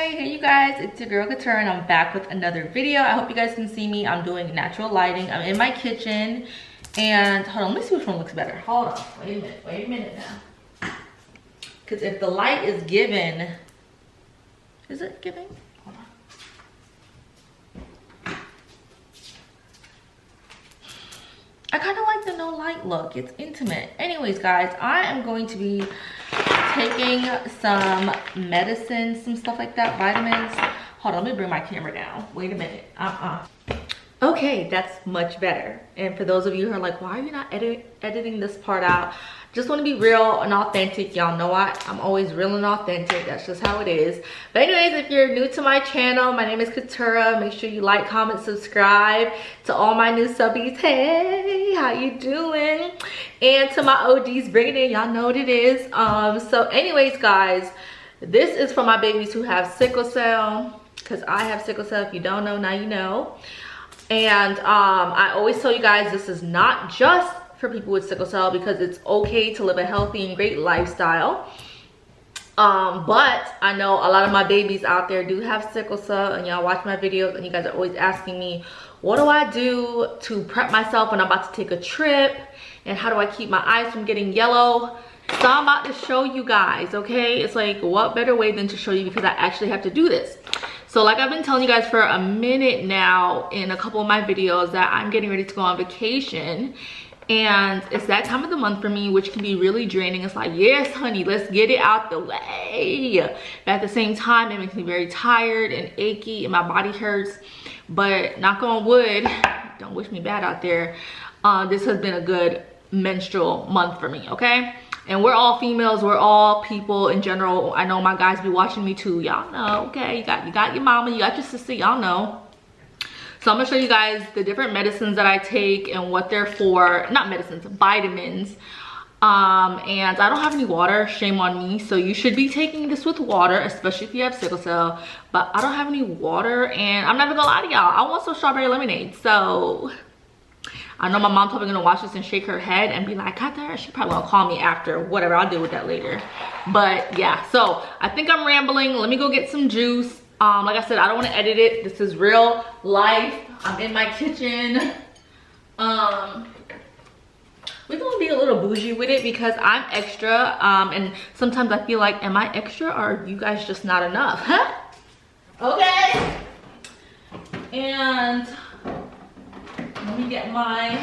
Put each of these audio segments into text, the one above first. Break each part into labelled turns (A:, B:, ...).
A: Hey you guys, it's your girl Keturah and I'm back with another video. I hope you guys can see me. I'm doing natural lighting. I'm in my kitchen and hold on, let me see which one looks better. Hold on, wait a minute now. Because if the light is given, is it giving? Hold on. I kind of like the no light look. It's intimate. Anyways guys, I am going to be taking some medicine, some stuff like that, vitamins. Hold on, let me bring my camera down. Wait a minute. Okay, that's much better. And for those of you who are like, why are you not editing this part out? Just want to be real and authentic. Y'all know I'm always real and authentic. That's just how it is. But anyways, if you're new to my channel, my name is Keturah. Make sure you like, comment, subscribe. To all my new subbies, hey, how you doing? And to my OGs, bring it in. Y'all know what it is. So anyways, guys, this is for my babies who have sickle cell. Because I have sickle cell. If you don't know, now you know. And I always tell you guys, this is not just for people with sickle cell, because it's okay to live a healthy and great lifestyle. But I know a lot of my babies out there do have sickle cell, and y'all watch my videos and you guys are always asking me, what do I do to prep myself when I'm about to take a trip, and how do I keep my eyes from getting yellow? So I'm about to show you guys, okay? It's like, what better way than to show you, because I actually have to do this. So like I've been telling you guys for a minute now in a couple of my videos that I'm getting ready to go on vacation. And it's that time of the month for me, which can be really draining. It's like, yes, honey, let's get it out the way. But at the same time, it makes me very tired and achy and my body hurts. But knock on wood, don't wish me bad out there. This has been a good menstrual month for me, okay? And we're all females, we're all people in general. I know my guys be watching me too. Y'all know, okay? You got your mama, you got your sister, y'all know. So I'm gonna show you guys the different medicines that I take and what they're for. Not medicines, vitamins. And I don't have any water, shame on me. So you should be taking this with water, especially if you have sickle cell. But I don't have any water, and I'm never gonna lie to y'all, I want some strawberry lemonade. So I know my mom's probably gonna watch this and shake her head and be like, Keturah, she probably gonna call me after, whatever, I'll deal with that later. But yeah, so I think I'm rambling. Let me go get some juice. Like I said, I don't want to edit it. This is real life. I'm in my kitchen. We're gonna be a little bougie with it because I'm extra. And sometimes I feel like, am I extra, or are you guys just not enough? Huh? Okay. And let me get my.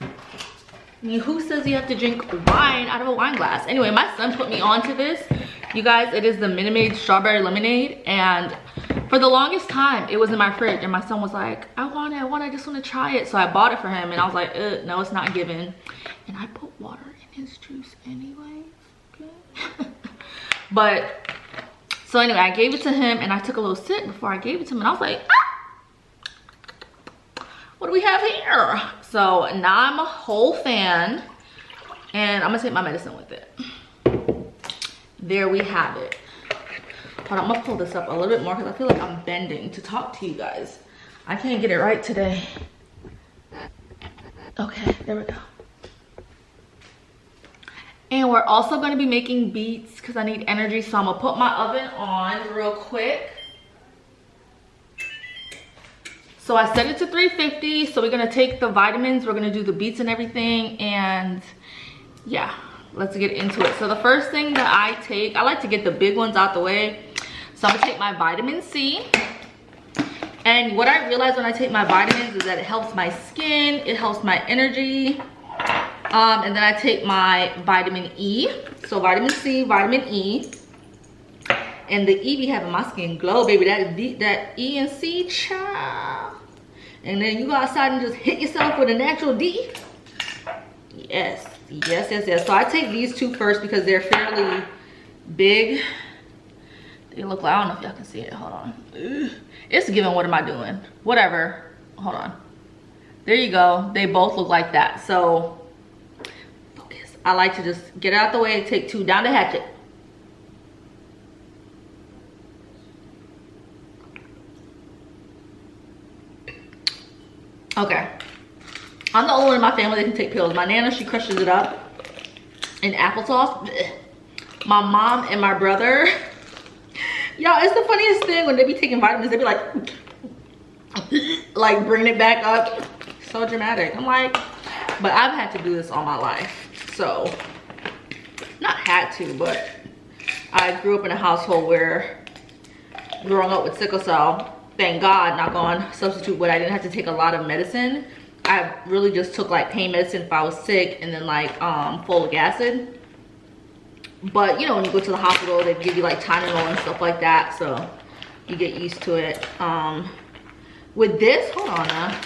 A: I mean, who says you have to drink wine out of a wine glass? Anyway, my son put me onto this. You guys, it is the Minute Maid strawberry lemonade, and for the longest time it was in my fridge, and my son was like, I just want to try it. So I bought it for him, and I was like, no, it's not given. And I put water in his juice anyways, okay? But so anyway, I gave it to him, and I took a little sip before I gave it to him, and I was like, what do we have here? So now I'm a whole fan, and I'm gonna take my medicine with it. There we have it. Hold on, I'm gonna pull this up a little bit more because I feel like I'm bending to talk to you guys. I can't get it right today. Okay, there we go. And we're also gonna be making beets because I need energy, so I'm gonna put my oven on real quick. So I set it to 350, so we're gonna take the vitamins, we're gonna do the beets and everything, and yeah, let's get into it. So the first thing that I take, I like to get the big ones out the way. So I'm gonna take my vitamin C. And what I realize when I take my vitamins is that it helps my skin, it helps my energy. And then I take my vitamin E. So vitamin C, vitamin E. And the E be having my skin glow, baby. That E and C, child. And then you go outside and just hit yourself with a natural D. Yes, yes, yes, yes. So I take these two first because they're fairly big. They look like, I don't know if y'all can see it. Hold on. Ugh. It's giving, what am I doing? Whatever. Hold on. There you go. They both look like that. So focus. I like to just get it out the way, take two down the hatchet. Okay, I'm the only one in my family that can take pills. My nana, she crushes it up in applesauce. My mom and my brother, Y'all, it's the funniest thing when they be taking vitamins, they be like bringing it back up. So dramatic. I'm like, but I've had to do this all my life. So, not had to, but I grew up in a household where, growing up with sickle cell, thank God, not on substitute, but I didn't have to take a lot of medicine. I really just took like pain medicine if I was sick, and then like folic acid. But you know, when you go to the hospital, they give you like Tylenol and stuff like that, so you get used to it. With this, hold on now.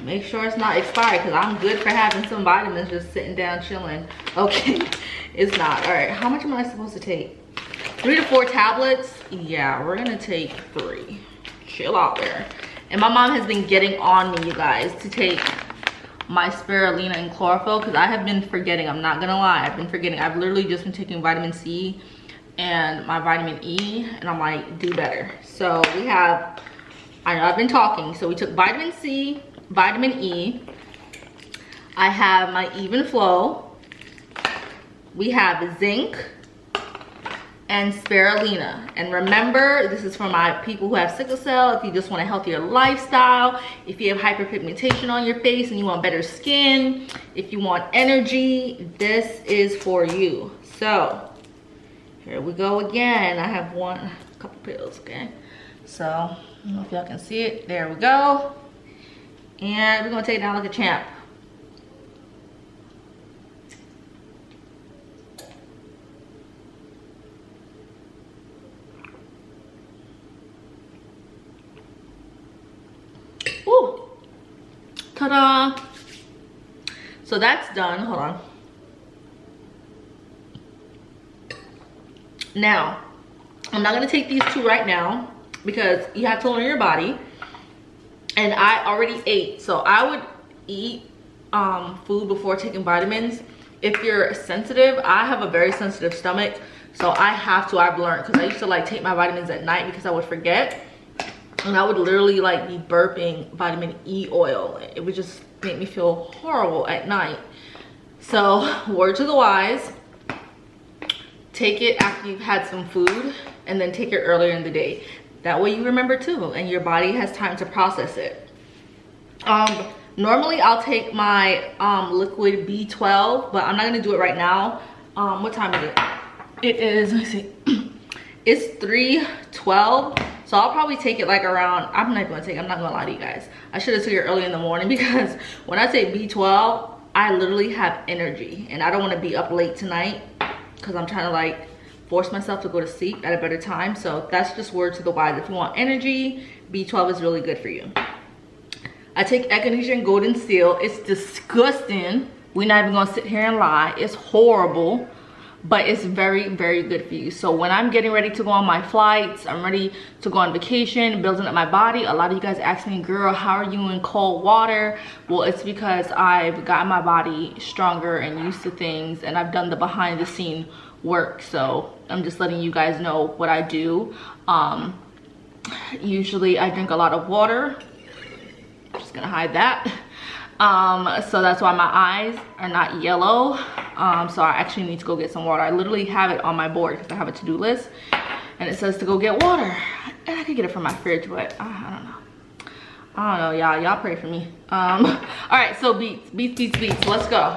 A: Make sure it's not expired, because I'm good for having some vitamins just sitting down chilling. Okay, it's not. All right, how much am I supposed to take? 3 to 4 tablets. Yeah, we're gonna take 3. Chill out there. And my mom has been getting on me, you guys, to take my spirulina and chlorophyll, because I have been forgetting. I'm not gonna lie, I've been forgetting. I've literally just been taking vitamin C and my vitamin E, and I'm like, do better. So we have, I know I've been talking, so we took vitamin C, vitamin E. I have my EvenFlo. We have zinc and spirulina. And remember, this is for my people who have sickle cell. If you just want a healthier lifestyle, if you have hyperpigmentation on your face and you want better skin, if you want energy, this is for you. So here we go again. I have a couple pills, okay? So I don't know if y'all can see it. There we go. And we're gonna take it down like a champ. Ooh. Ta-da! So that's done. Hold on. Now, I'm not gonna take these 2 right now because you have to learn your body. And I already ate, so I would eat food before taking vitamins. If you're sensitive, I have a very sensitive stomach, so I have to. I've learned, because I used to like take my vitamins at night because I would forget, and I would literally like be burping vitamin E oil. It would just make me feel horrible at night. So word to the wise, take it after you've had some food, and then take it earlier in the day. That way you remember too, and your body has time to process it. Normally I'll take my liquid B12, but I'm not gonna do it right now. What time is it? It is, let me see, it's 3:12. So I'll probably take it like around, I'm not gonna lie to you guys. I should have took it early in the morning, because when I take B12, I literally have energy, and I don't wanna be up late tonight, because I'm trying to like force myself to go to sleep at a better time. So that's just word to the wise. If you want energy, B12 is really good for you. I take Echinacea Golden Seal. It's disgusting. We're not even gonna sit here and lie. It's horrible, but it's very, very good for you. So when I'm getting ready to go on my flights, I'm ready to go on vacation, building up my body. A lot of you guys ask me, girl, how are you in cold water? Well, it's because I've gotten my body stronger and used to things, and I've done the behind the scene work. So I'm just letting you guys know what I do. Usually I drink a lot of water. I'm just gonna hide that. So that's why my eyes are not yellow. So I actually need to go get some water. I literally have it on my board because I have a to-do list, and it says to go get water, and I could get it from my fridge, but I don't know, y'all pray for me. All right, so beets, let's go.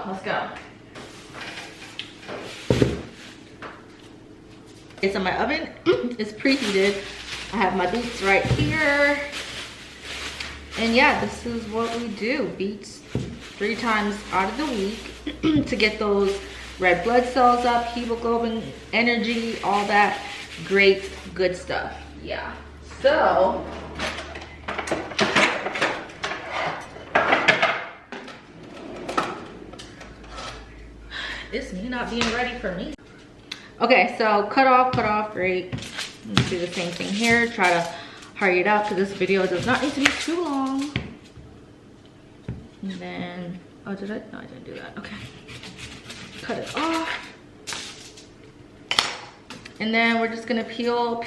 A: It's in my oven. It's preheated. I have my beets right here. And yeah, this is what we do. Beets 3 times out of the week to get those red blood cells up, hemoglobin, energy, all that great, good stuff. Yeah. So, it's me not being ready for me. Okay, so cut off, great. Let's do the same thing here. Try to hurry it up because this video does not need to be too long. And then, oh, did I? No, I didn't do that. Okay. Cut it off. And then we're just gonna peel.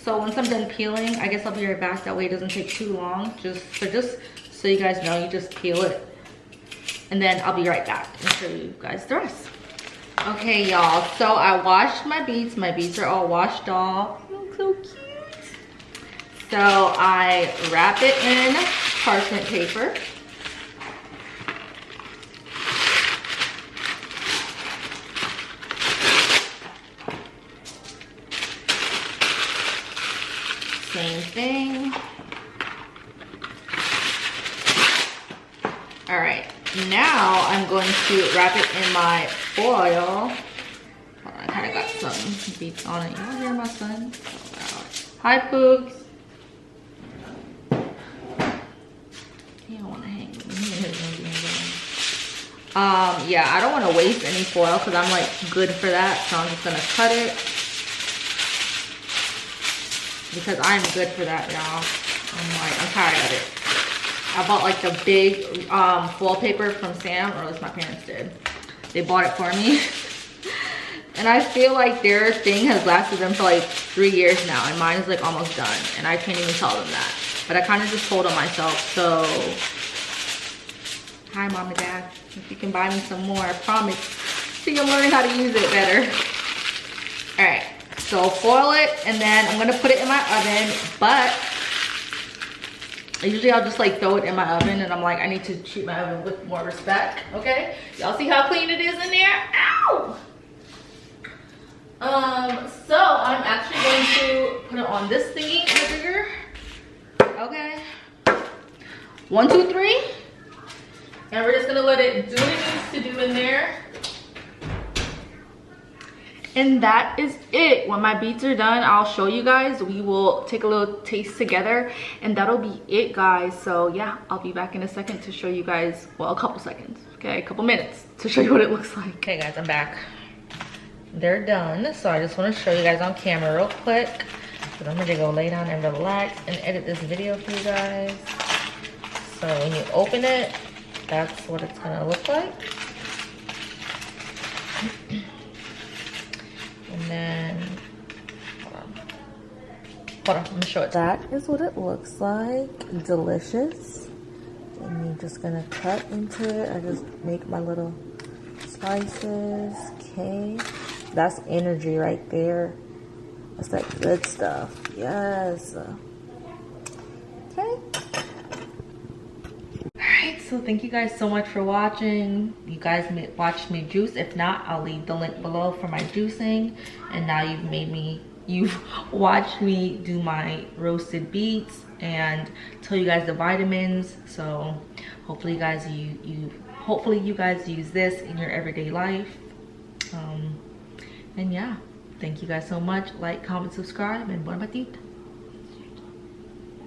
A: So once I'm done peeling, I guess I'll be right back. That way it doesn't take too long. Just so you guys know, you just peel it. And then I'll be right back and show you guys the rest. Okay, y'all, so I washed my beets. My beets are all washed off. They look so cute. So I wrap it in parchment paper. Same thing. All right, now I'm going to wrap it in my foil. Hold on, I kind of got some beets on it. Y'all hear my son? Oh, wow. Hi, Poogs. He don't want to hang. Yeah, I don't want to waste any foil because I'm like good for that. So I'm just gonna cut it because I'm good for that, y'all. I'm tired of it. I bought like the big foil paper from Sam, or at least my parents did. They bought it for me. And I feel like their thing has lasted them for like 3 years now, and mine is like almost done, and I can't even tell them that. But I kind of just told them myself, so hi mom and dad, if you can buy me some more, I promise. So you'll learn how to use it better. All right, so foil it, and then I'm gonna put it in my oven, but usually I'll just like throw it in my oven, and I'm like, I need to treat my oven with more respect, okay? Y'all see how clean it is in there? Ow! So I'm actually going to put it on this thingy in the bigger. Okay. 1, 2, 3. And we're just gonna let it do what it needs to do in there. And that is it. When my beets are done, I'll show you guys. We will take a little taste together, and that'll be it, guys. So yeah, I'll be back in a second to show you guys, well, a couple seconds, okay, a couple minutes to show you what it looks like. Okay guys, I'm back. They're done, so I just want to show you guys on camera real quick, but I'm gonna go lay down and relax and edit this video for you guys. So when you open it, that's what it's gonna look like. And then, hold on, I'm gonna show it. That is what it looks like. Delicious. And you're just gonna cut into it. I just make my little slices. Okay. That's energy right there. That's that good stuff. Yes. Okay. Alright, so thank you guys so much for watching. You guys watched me juice. If not, I'll leave the link below for my juicing. And now you've watched me do my roasted beets and tell you guys the vitamins. So hopefully you guys hopefully you guys use this in your everyday life. And yeah, thank you guys so much. Like, comment, subscribe, and bon appetit.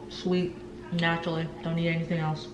A: Sweet, naturally, don't need anything else.